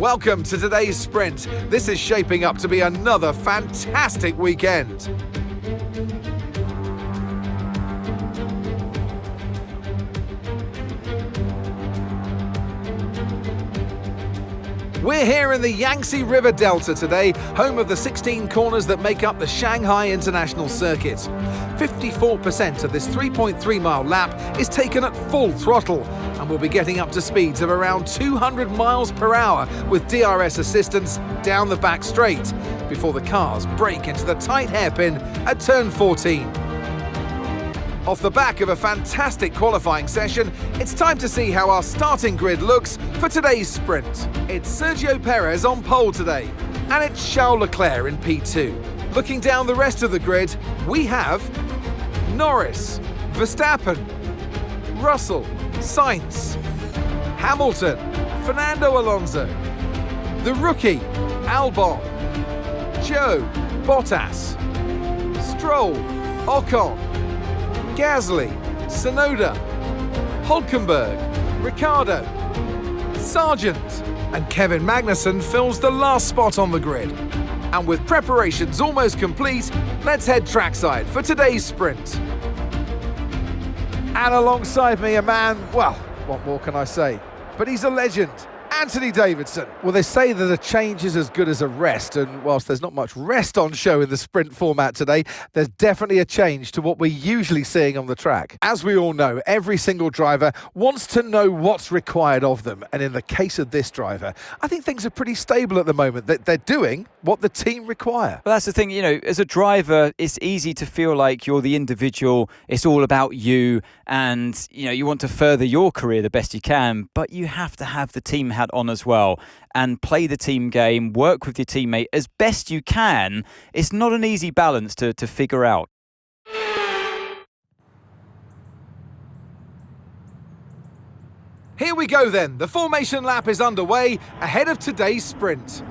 Welcome to today's sprint. This is shaping up to be another fantastic weekend. We're here in the Yangtze River Delta today, home of the 16 corners that make up the Shanghai International Circuit. 54% of this 3.3-mile lap is taken at full throttle, and we'll be getting up to speeds of around 200 miles per hour with DRS assistance down the back straight, before the cars brake into the tight hairpin at turn 14. Off the back of a fantastic qualifying session, it's time to see how our starting grid looks for today's sprint. It's Sergio Perez on pole today, and it's Charles Leclerc in P2. Looking down the rest of the grid, we have Norris, Verstappen, Russell, Sainz, Hamilton, Fernando Alonso, the rookie, Albon, Joe, Bottas, Stroll, Ocon, Gasly, Tsunoda, Hulkenberg, Ricciardo, Sargent, and Kevin Magnussen fills the last spot on the grid. And with preparations almost complete, let's head trackside for today's sprint. And alongside me, a man, well, what more can I say? But he's a legend. Anthony Davidson. Well, they say that a change is as good as a rest, and whilst there's not much rest on show in the sprint format today, there's definitely a change to what we're usually seeing on the track. As we all know, every single driver wants to know what's required of them, and in the case of this driver, I think things are pretty stable at the moment. They're doing what the team require. Well, that's the thing, as a driver, it's easy to feel like you're the individual, it's all about you, and, you want to further your career the best you can, but you have to have the team hat on as well and play the team game, work with your teammate as best you can. It's not an easy balance to figure out. Here we go then. The formation lap is underway ahead of today's sprint.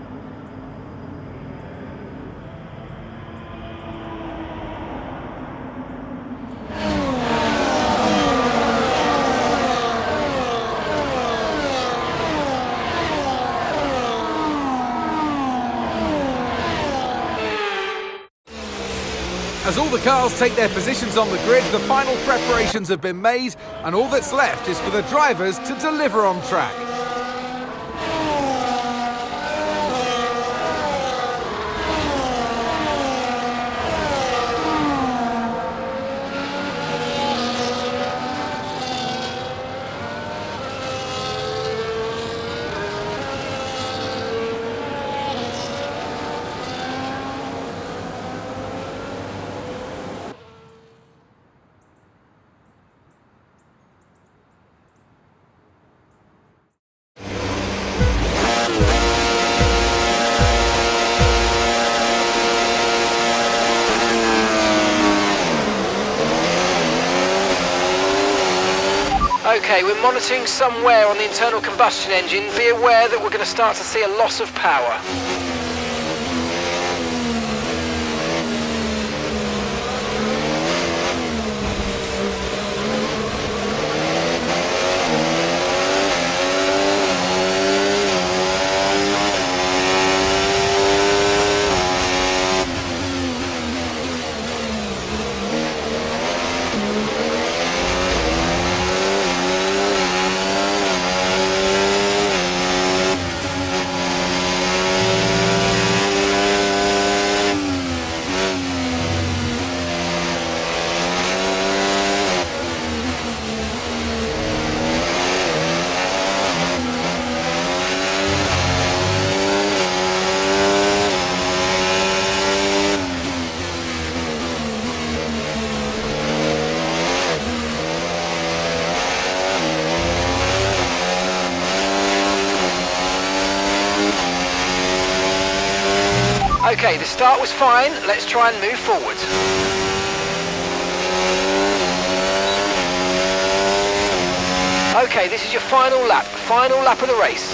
As all the cars take their positions on the grid, the final preparations have been made, and all that's left is for the drivers to deliver on track. Okay, we're monitoring some wear on the internal combustion engine. Be aware that we're going to start to see a loss of power. Okay, the start was fine. Let's try and move forward. Okay, this is your final lap of the race.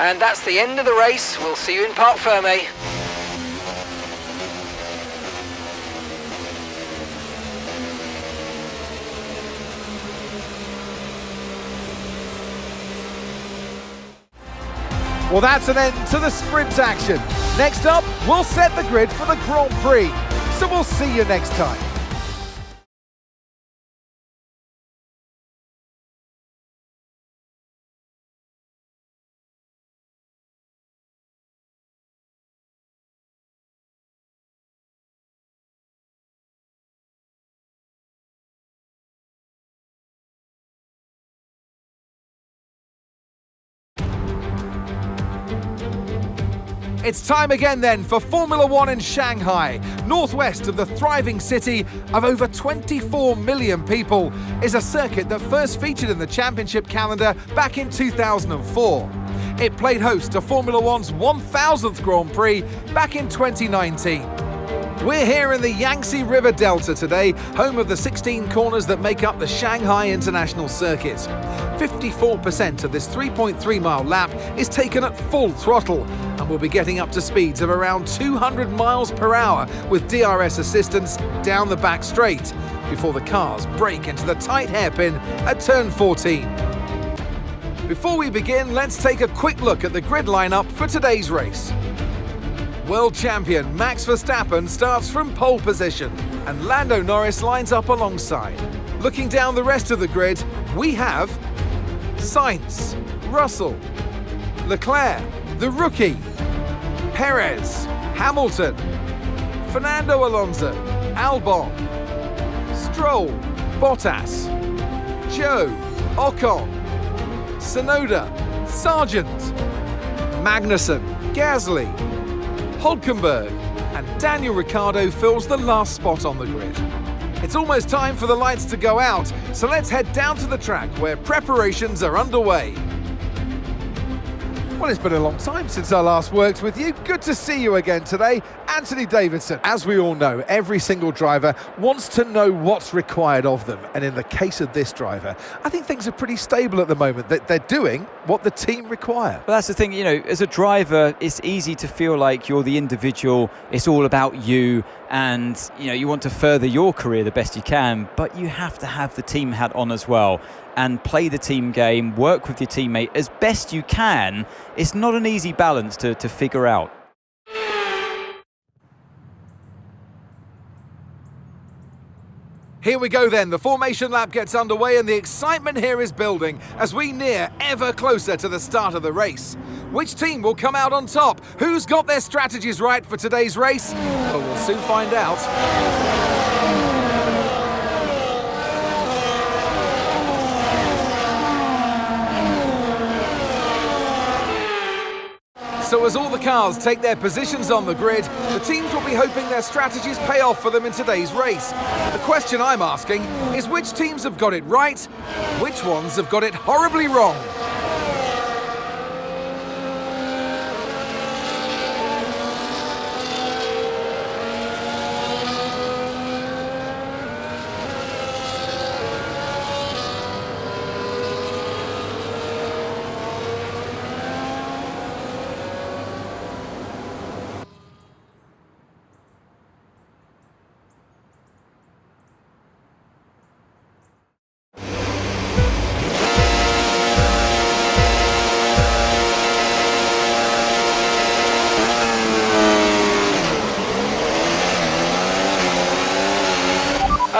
And that's the end of the race. We'll see you in Parc Fermé. Well, that's an end to the sprint action. Next up, we'll set the grid for the Grand Prix. So we'll see you next time. It's time again then for Formula One in Shanghai. Northwest of the thriving city of over 24 million people is a circuit that first featured in the championship calendar back in 2004. It played host to Formula One's 1000th Grand Prix back in 2019. We're here in the Yangtze River Delta today, home of the 16 corners that make up the Shanghai International Circuit. 54% of this 3.3-mile lap is taken at full throttle, and we'll be getting up to speeds of around 200 miles per hour with DRS assistance down the back straight, before the cars brake into the tight hairpin at turn 14. Before we begin, let's take a quick look at the grid lineup for today's race. World champion Max Verstappen starts from pole position, and Lando Norris lines up alongside. Looking down the rest of the grid, we have Sainz, Russell, Leclerc, the rookie, Perez, Hamilton, Fernando Alonso, Albon, Stroll, Bottas, Joe, Ocon, Tsunoda, Sargent, Magnussen, Gasly, Hulkenberg, and Daniel Ricciardo fills the last spot on the grid. It's almost time for the lights to go out, so let's head down to the track where preparations are underway. Well, it's been a long time since I last worked with you. Good to see you again today. Anthony Davidson. As we all know, every single driver wants to know what's required of them. And in the case of this driver, I think things are pretty stable at the moment. They're doing what the team require. Well, that's the thing, as a driver, it's easy to feel like you're the individual. It's all about you. And, you want to further your career the best you can, but you have to have the team hat on as well and play the team game, work with your teammate as best you can. It's not an easy balance to figure out. Here we go then, the formation lap gets underway and the excitement here is building as we near ever closer to the start of the race. Which team will come out on top? Who's got their strategies right for today's race? Well, we'll soon find out. So as all the cars take their positions on the grid, the teams will be hoping their strategies pay off for them in today's race. The question I'm asking is which teams have got it right, which ones have got it horribly wrong?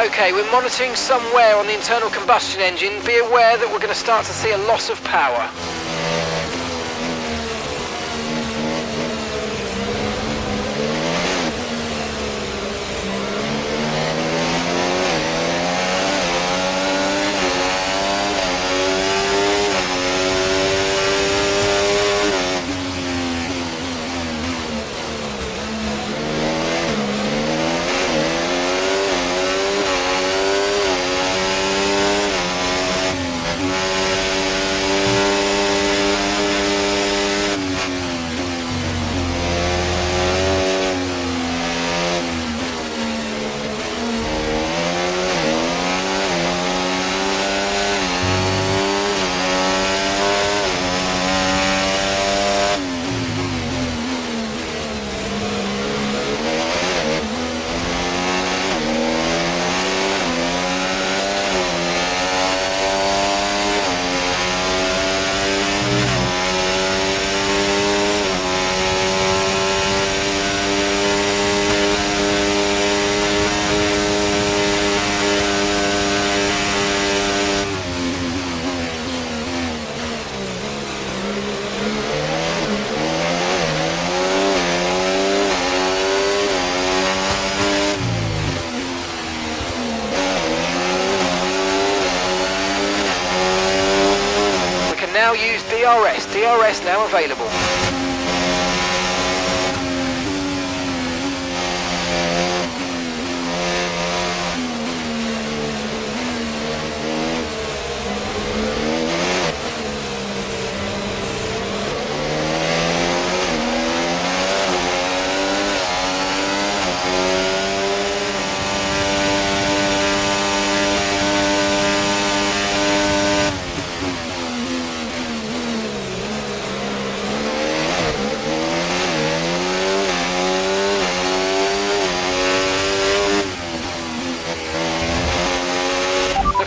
Okay, we're monitoring somewhere on the internal combustion engine. Be aware that we're going to start to see a loss of power. DRS. DRS now available.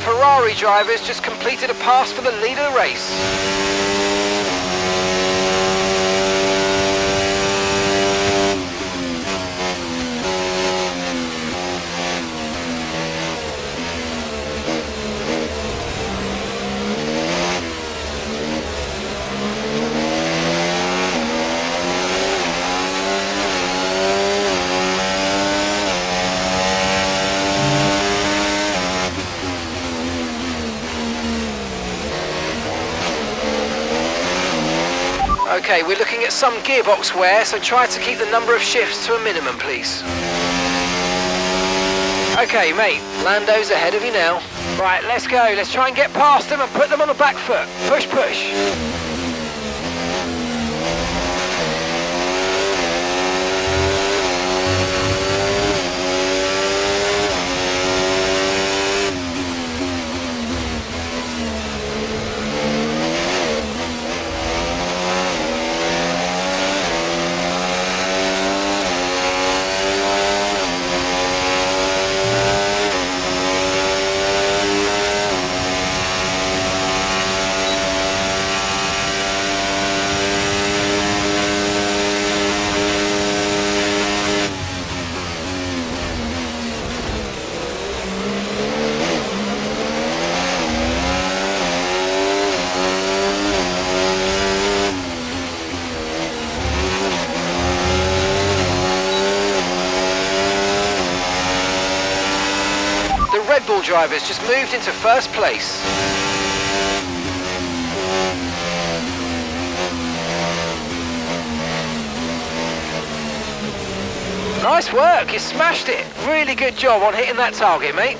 Ferrari drivers just completed a pass for the lead of the race. Okay, we're looking at some gearbox wear, so try to keep the number of shifts to a minimum, please. Okay, mate, Lando's ahead of you now. Right, let's go. Let's try and get past them and put them on the back foot. Push, push. Red Bull drivers just moved into first place. Nice work, you smashed it. Really good job on hitting that target, mate.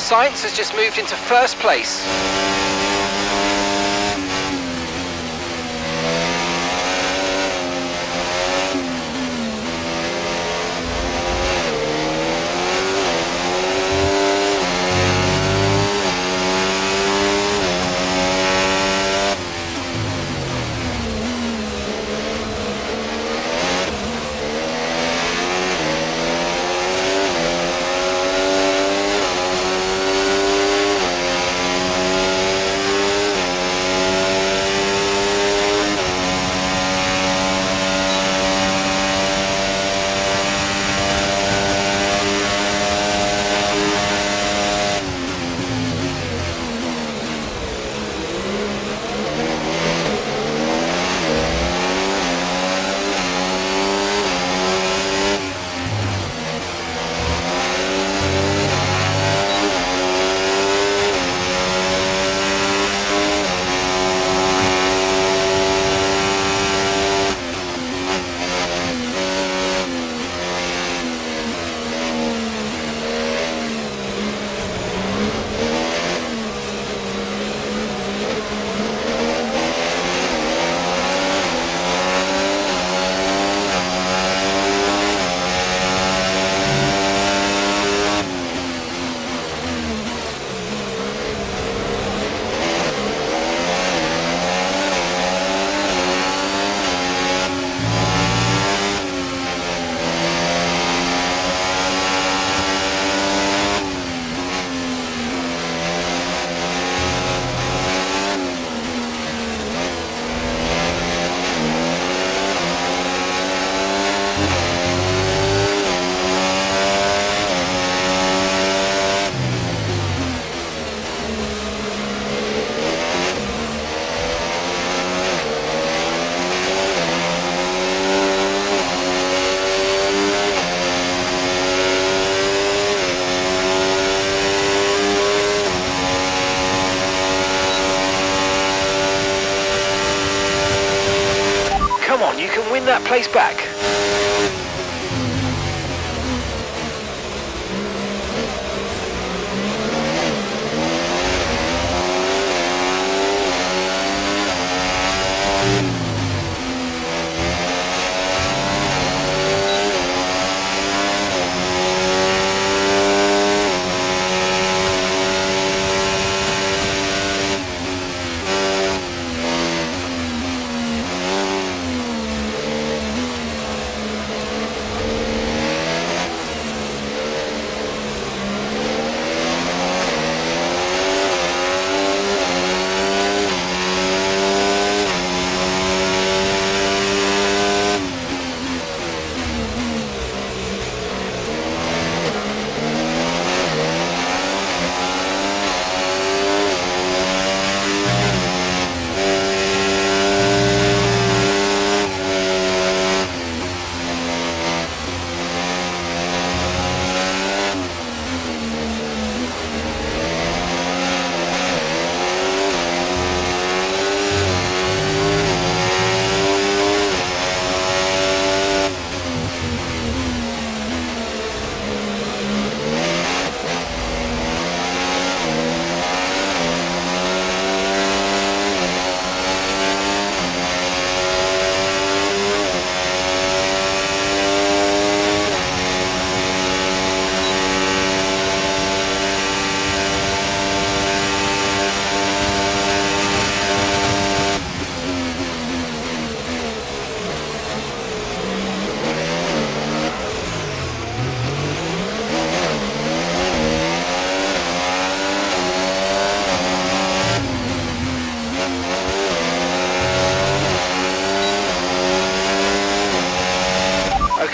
Sainz has just moved into first place. Come on, you can win that place back.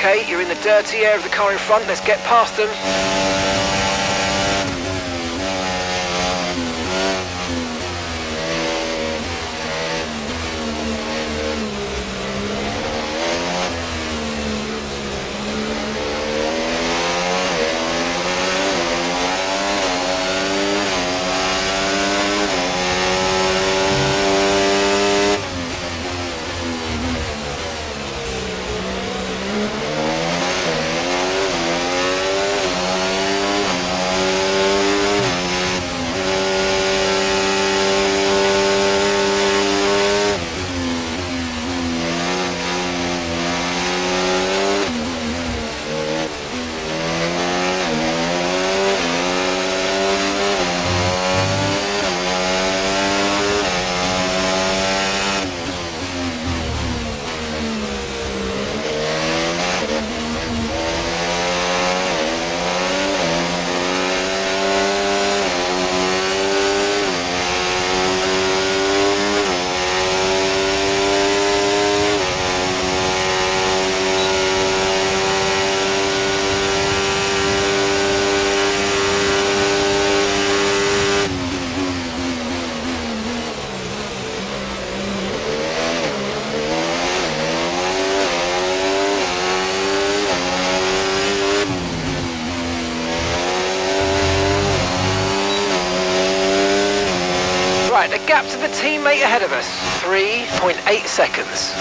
Okay, you're in the dirty air of the car in front. Let's get past them. Right, the gap to the teammate ahead of us, 3.8 seconds.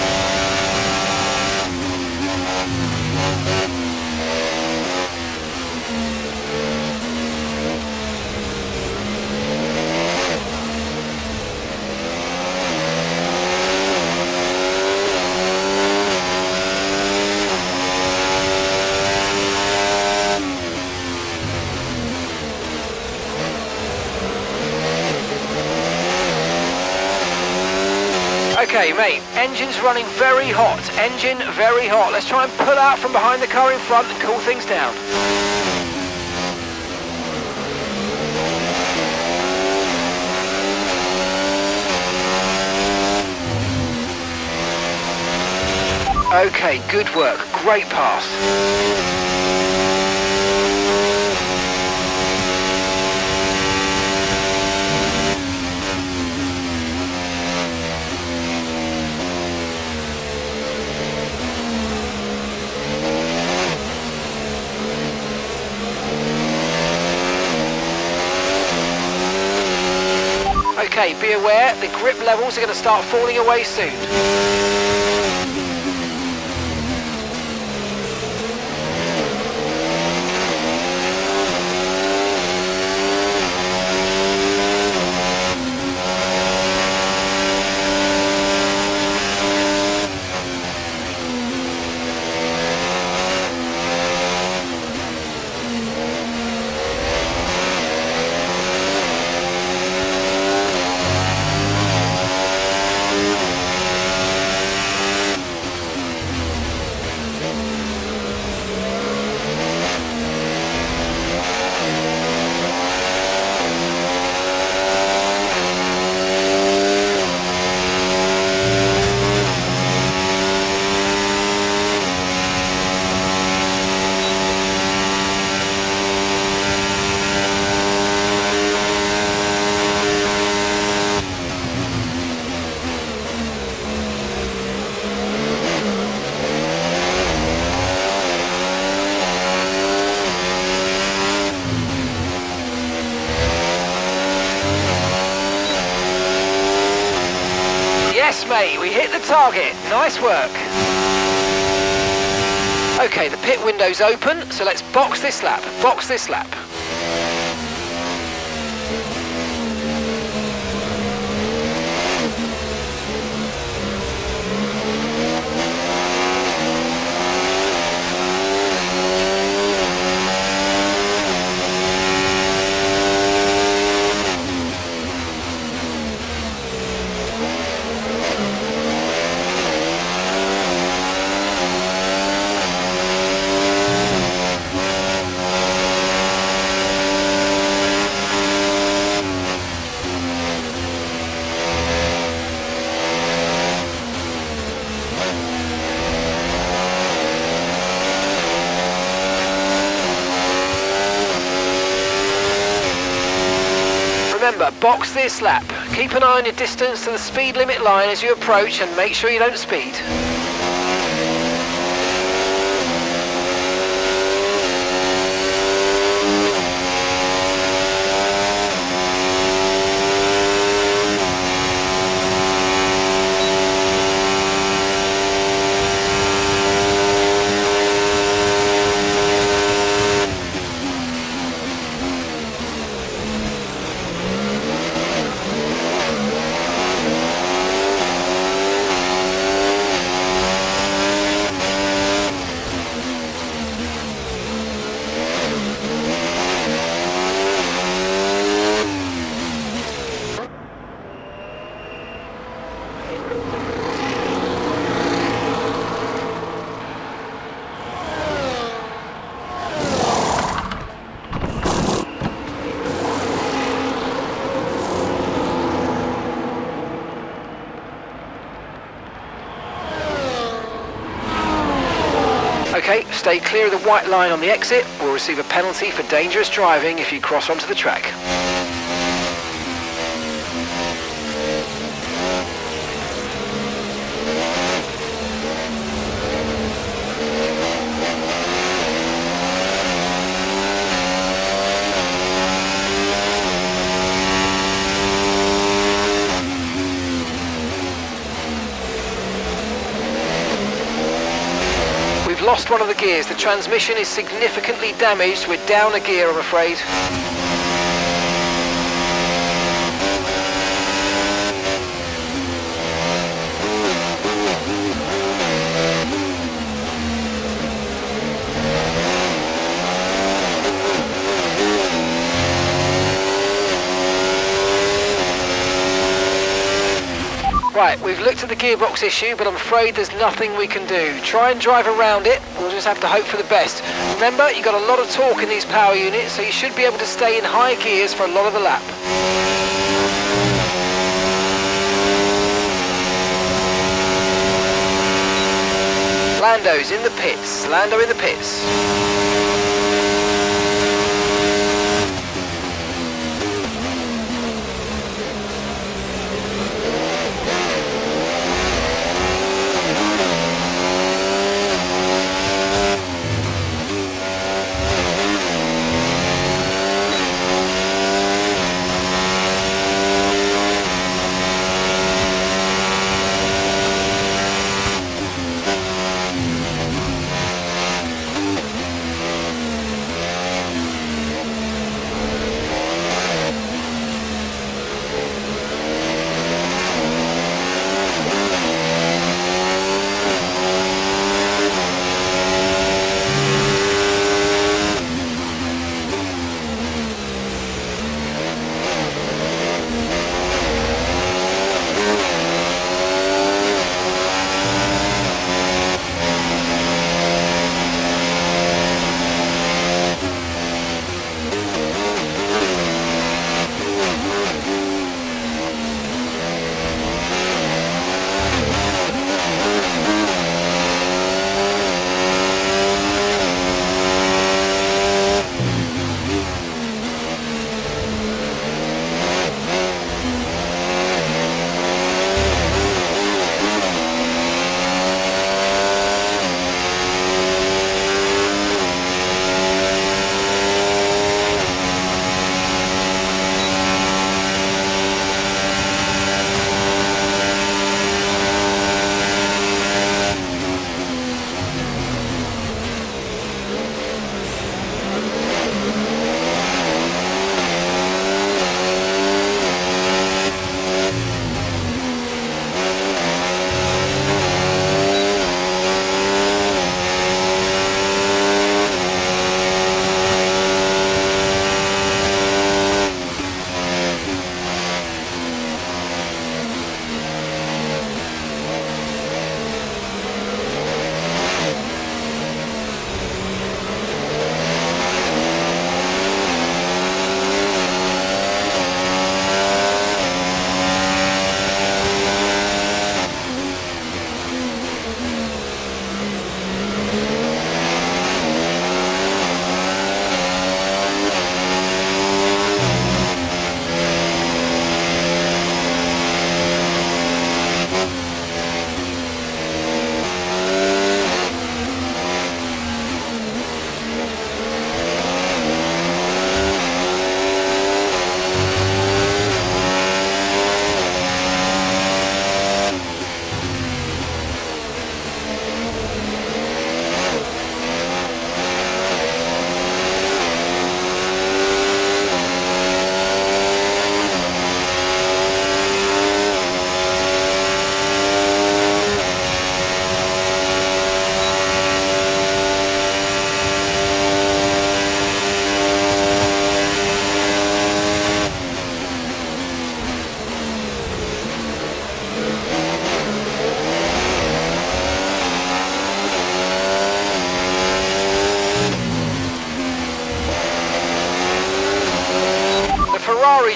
Okay, mate, engine's running very hot. Engine very hot. Let's try and pull out from behind the car in front and cool things down. Okay, good work. Great pass. Okay, be aware, the grip levels are going to start falling away soon. good target. Nice work. Okay, the pit window's open, so let's box this lap. Box this lap. Remember, box this lap. Keep an eye on your distance to the speed limit line as you approach and make sure you don't speed. Okay, stay clear of the white line on the exit. We'll receive a penalty for dangerous driving if you cross onto the track. Lost one of the gears. The transmission is significantly damaged. We're down a gear, I'm afraid. Right, we've looked at the gearbox issue, but I'm afraid there's nothing we can do. Try and drive around it, we'll just have to hope for the best. Remember, you've got a lot of torque in these power units, so you should be able to stay in high gears for a lot of the lap. Lando's in the pits, Lando in the pits.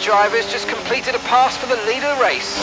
drivers just completed a pass for the lead of the race.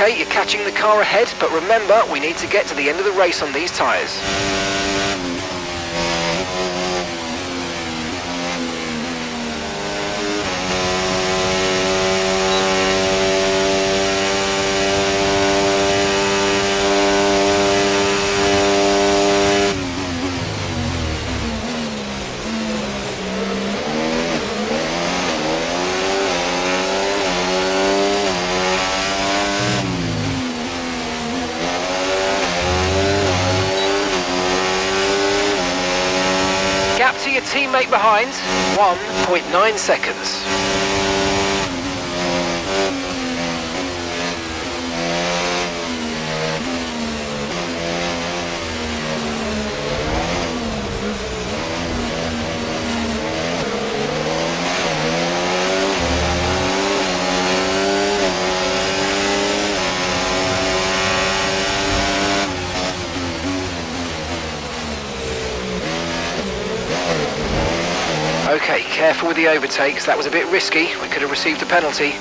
Okay, you're catching the car ahead, but remember, we need to get to the end of the race on these tyres. Gap to your teammate behind, 1.9 seconds. Okay, careful with the overtakes, that was a bit risky, we could have received a penalty.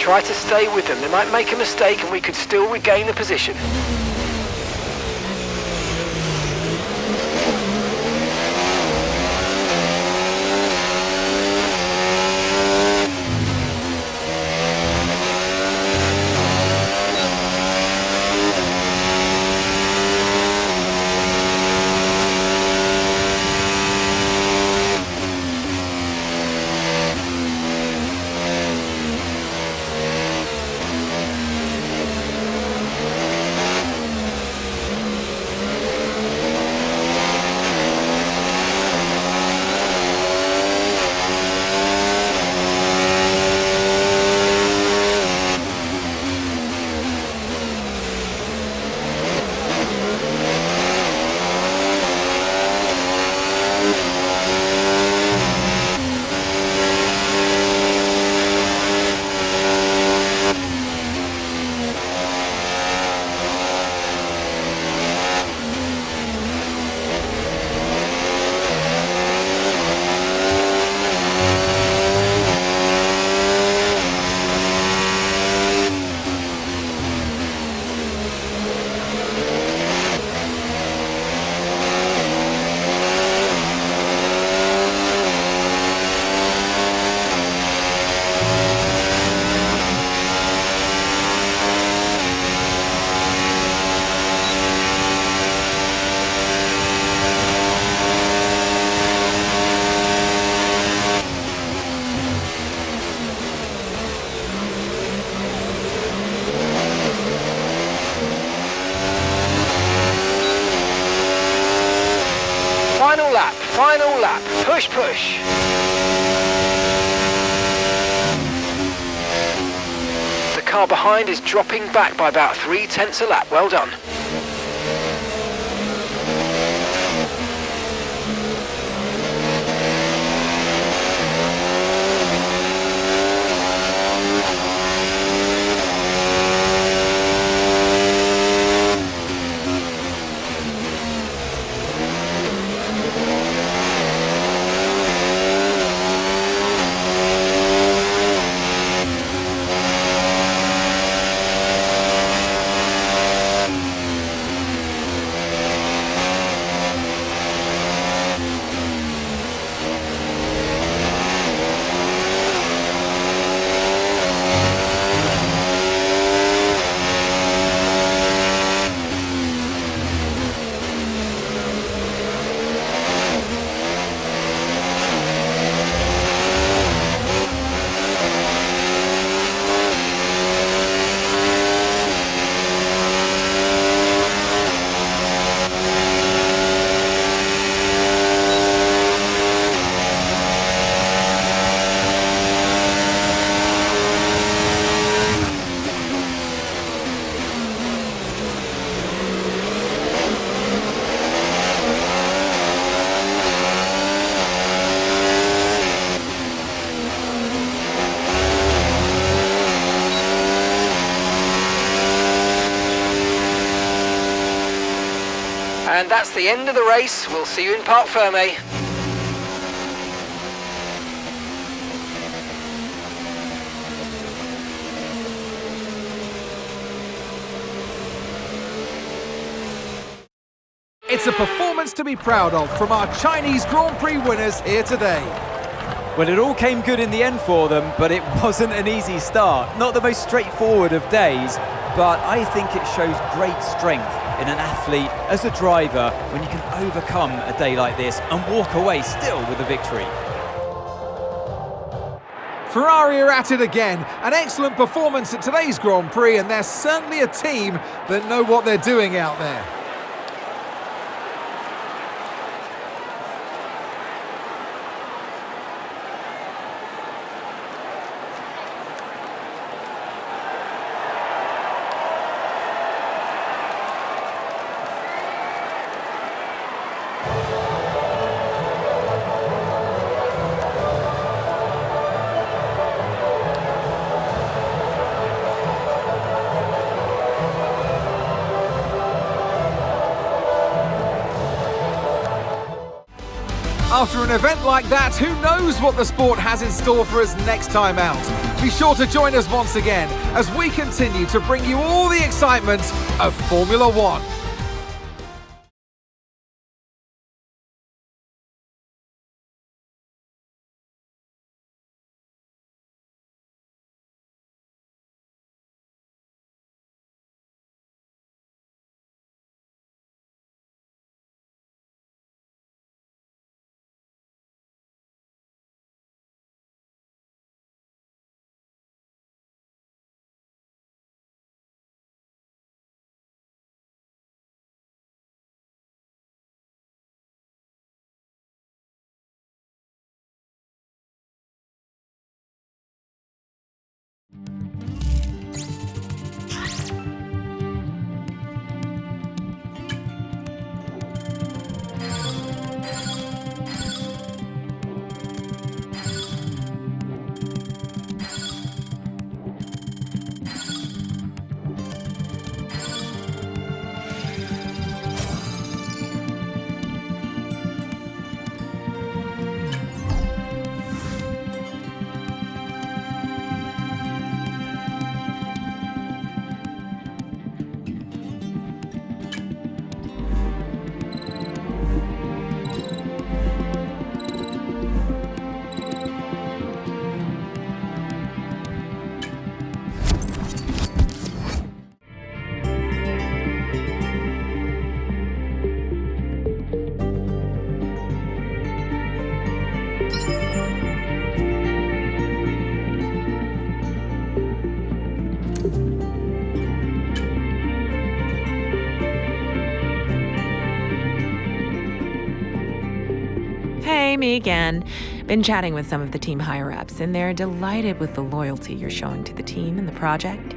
Try to stay with them. They might make a mistake and we could still regain the position. Final lap, final lap. Push, push. The car behind is dropping back by about 0.3 a lap. Well done. And that's the end of the race. We'll see you in Parc Fermé. It's a performance to be proud of from our Chinese Grand Prix winners here today. Well, it all came good in the end for them, but it wasn't an easy start. Not the most straightforward of days, but I think it shows great strength in an athlete as a driver when you can overcome a day like this and walk away still with a victory. Ferrari are at it again. An excellent performance at today's Grand Prix, and they're certainly a team that know what they're doing out there. After an event like that, who knows what the sport has in store for us next time out? Be sure to join us once again as we continue to bring you all the excitement of Formula One. Hey, me again. Been chatting with some of the team higher-ups, and they're delighted with the loyalty you're showing to the team and the project.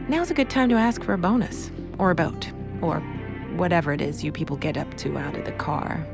Now's a good time to ask for a bonus, or a boat, or whatever it is you people get up to out of the car.